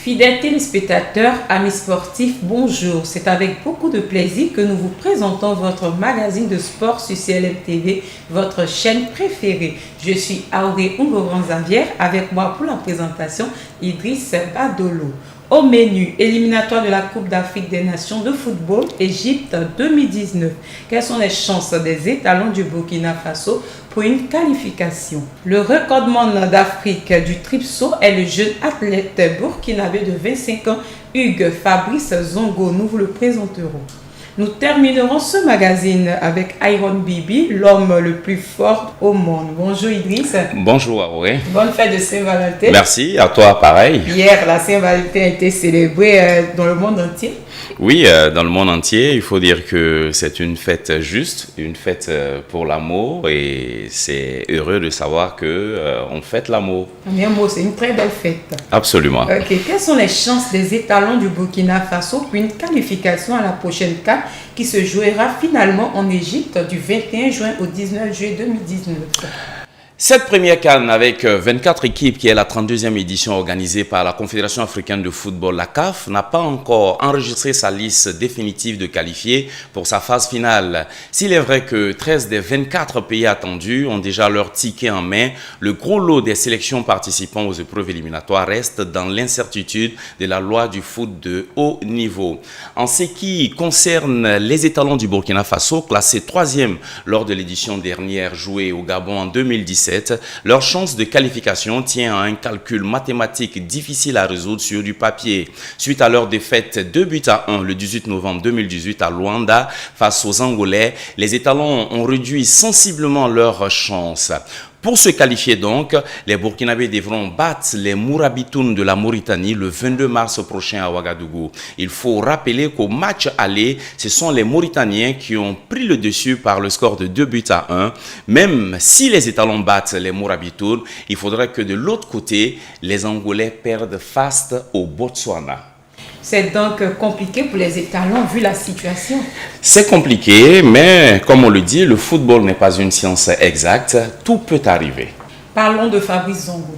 Fidèles téléspectateurs, amis sportifs, bonjour. C'est avec beaucoup de plaisir que nous vous présentons votre magazine de sport sur CLM TV, votre chaîne préférée. Je suis Auré Ungoran-Xavier, avec moi pour la présentation Idriss Badolo. Au menu, éliminatoire de la Coupe d'Afrique des Nations de football, Égypte 2019. Quelles sont les chances des étalons du Burkina Faso pour une qualification? Le recordman d'Afrique du tripsaut est le jeune athlète burkinabé de 25 ans, Hugues Fabrice Zongo. Nous vous le présenterons. Nous terminerons ce magazine avec Iron Bibi, l'homme le plus fort au monde. Bonjour Idriss. Bonjour Auré. Bonne fête de Saint-Valentin. Merci, à toi pareil. Hier, la Saint-Valentin a été célébrée dans le monde entier. Oui, dans le monde entier, il faut dire que c'est une fête juste, une fête pour l'amour, et c'est heureux de savoir que on fête l'amour. Mais un mot, c'est une très belle fête. Absolument. Ok, quelles sont les chances des étalons du Burkina Faso pour une qualification à la prochaine CAN qui se jouera finalement en Égypte du 21 juin au 19 juillet 2019? Cette première CAN avec 24 équipes, qui est la 32e édition organisée par la Confédération africaine de football, la CAF, n'a pas encore enregistré sa liste définitive de qualifiés pour sa phase finale. S'il est vrai que 13 des 24 pays attendus ont déjà leur ticket en main, le gros lot des sélections participant aux épreuves éliminatoires reste dans l'incertitude de la loi du foot de haut niveau. En ce qui concerne les étalons du Burkina Faso, classés 3e lors de l'édition dernière jouée au Gabon en 2017, leur chance de qualification tient à un calcul mathématique difficile à résoudre sur du papier. Suite à leur défaite 2-1 le 18 novembre 2018 à Luanda face aux Angolais, les étalons ont réduit sensiblement leurs chances. Pour se qualifier donc, les Burkinabés devront battre les Mourabitounes de la Mauritanie le 22 mars prochain à Ouagadougou. Il faut rappeler qu'au match aller, ce sont les Mauritaniens qui ont pris le dessus par le score de 2-1. Même si les étalons battent les Mourabitounes, il faudrait que de l'autre côté, les Angolais perdent face au Botswana. C'est donc compliqué pour les étalons vu la situation. C'est compliqué, mais comme on le dit, le football n'est pas une science exacte. Tout peut arriver. Parlons de Fabrice Zongo.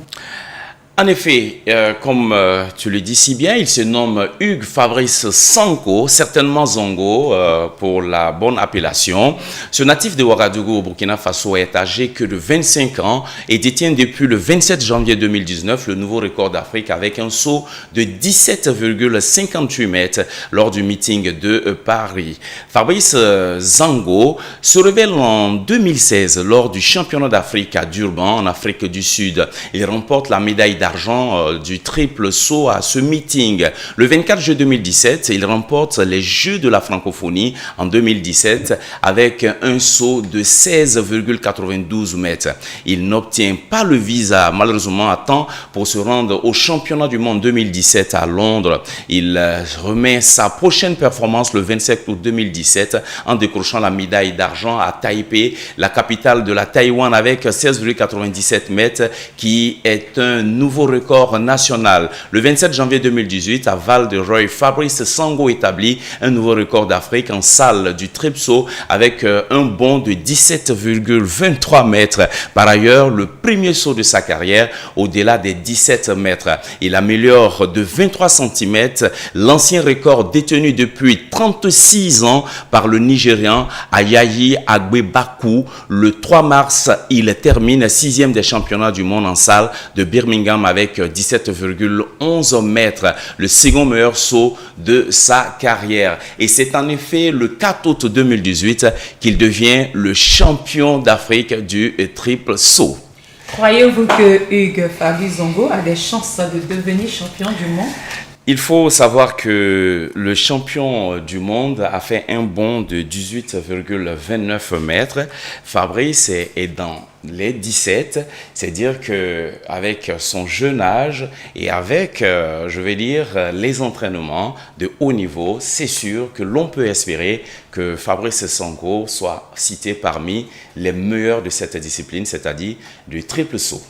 En effet, comme tu le dis si bien, il se nomme Hugues Fabrice Zongo, certainement Zongo pour la bonne appellation. Ce natif de Ouagadougou au Burkina Faso est âgé que de 25 ans et détient depuis le 27 janvier 2019 le nouveau record d'Afrique avec un saut de 17,58 mètres lors du meeting de Paris. Fabrice Zongo se révèle en 2016 lors du championnat d'Afrique à Durban en Afrique du Sud. Il remporte la médaille d'argent du triple saut à ce meeting. Le 24 juillet 2017, il remporte les Jeux de la francophonie en 2017 avec un saut de 16,92 mètres. Il n'obtient pas le visa malheureusement à temps pour se rendre au championnat du monde 2017 à Londres. Il remet sa prochaine performance le 27 août 2017 en décrochant la médaille d'argent à Taipei, la capitale de la Taïwan, avec 16,97 mètres qui est un nouveau record national. Le 27 janvier 2018, à Val-de-Reuil, Fabrice Zongo établit un nouveau record d'Afrique en salle du tripsaut avec un bond de 17,23 mètres. Par ailleurs, le premier saut de sa carrière au-delà des 17 mètres. Il améliore de 23 cm l'ancien record détenu depuis 36 ans par le Nigérian Ayayi Agbebaku. Le 3 mars, il termine 6e des championnats du monde en salle de Birmingham avec 17,11 mètres, le second meilleur saut de sa carrière. Et c'est en effet le 4 août 2018 qu'il devient le champion d'Afrique du triple saut. Croyez-vous que Hugues Fabrice Zongo a des chances de devenir champion du monde? Il faut savoir que le champion du monde a fait un bond de 18,29 mètres. Fabrice est dans les 17, c'est-à-dire qu'avec son jeune âge et avec, je vais dire, les entraînements de haut niveau, c'est sûr que l'on peut espérer que Fabrice Zongo soit cité parmi les meilleurs de cette discipline, c'est-à-dire du triple saut.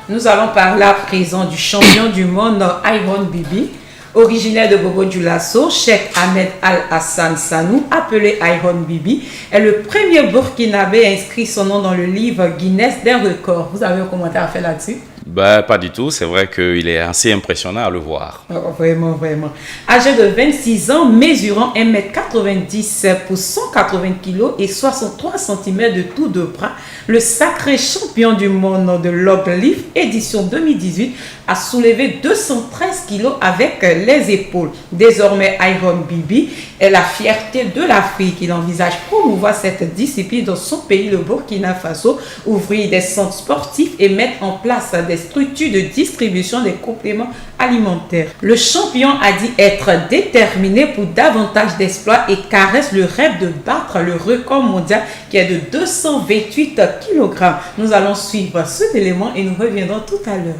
Nous allons parler à présent du champion du monde Iron Bibi. Originaire de Bobo-Dioulasso, Cheikh Ahmed Al-Hassan Sanou, appelé Iron Bibi, est le premier Burkinabé à inscrire son nom dans le livre Guinness des records. Vous avez un commentaire à faire là-dessus? Ben, pas du tout. C'est vrai qu'il est assez impressionnant à le voir. Oh, vraiment, vraiment. Âgé de 26 ans, mesurant 1,90 m pour 180 kg et 63 cm de tour de bras, le sacré champion du monde de Log Lift édition 2018 a soulevé 213 kg avec les épaules. Désormais, Iron Bibi est la fierté de l'Afrique. Il envisage promouvoir cette discipline dans son pays, le Burkina Faso, ouvrir des centres sportifs et mettre en place des structures de distribution des compléments alimentaires. Le champion a dit être déterminé pour davantage d'exploits et caresse le rêve de battre le record mondial qui est de 228 kg. Nous allons suivre cet élément et nous reviendrons tout à l'heure.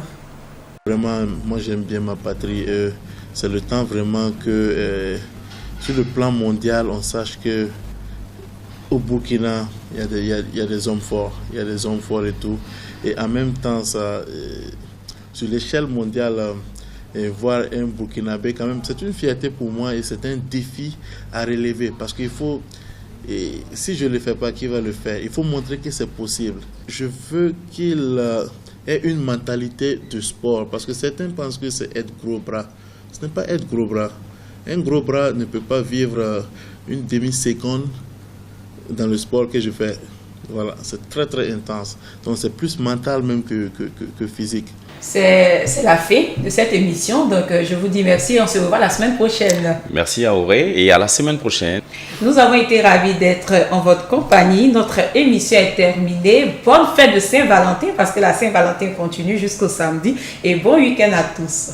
Vraiment, moi j'aime bien ma patrie. C'est le temps vraiment que sur le plan mondial, on sache que au Burkina, il y a des hommes forts, il y a des hommes forts et tout. Et en même temps, ça, sur l'échelle mondiale, voir un Burkinabé, quand même, c'est une fierté pour moi et c'est un défi à relever parce qu'il faut, et si je ne le fais pas, qui va le faire? Il faut montrer que c'est possible. Je veux qu'il ait une mentalité de sport parce que certains pensent que c'est être gros bras. Ce n'est pas être gros bras. Un gros bras ne peut pas vivre une demi-seconde dans le sport que je fais. Voilà, c'est très très intense. Donc c'est plus mental même que physique. C'est la fin de cette émission. Donc je vous dis merci et on se revoit la semaine prochaine. Merci Auré et à la semaine prochaine. Nous avons été ravis d'être en votre compagnie. Notre émission est terminée. Bonne fête de Saint-Valentin parce que la Saint-Valentin continue jusqu'au samedi. Et bon week-end à tous.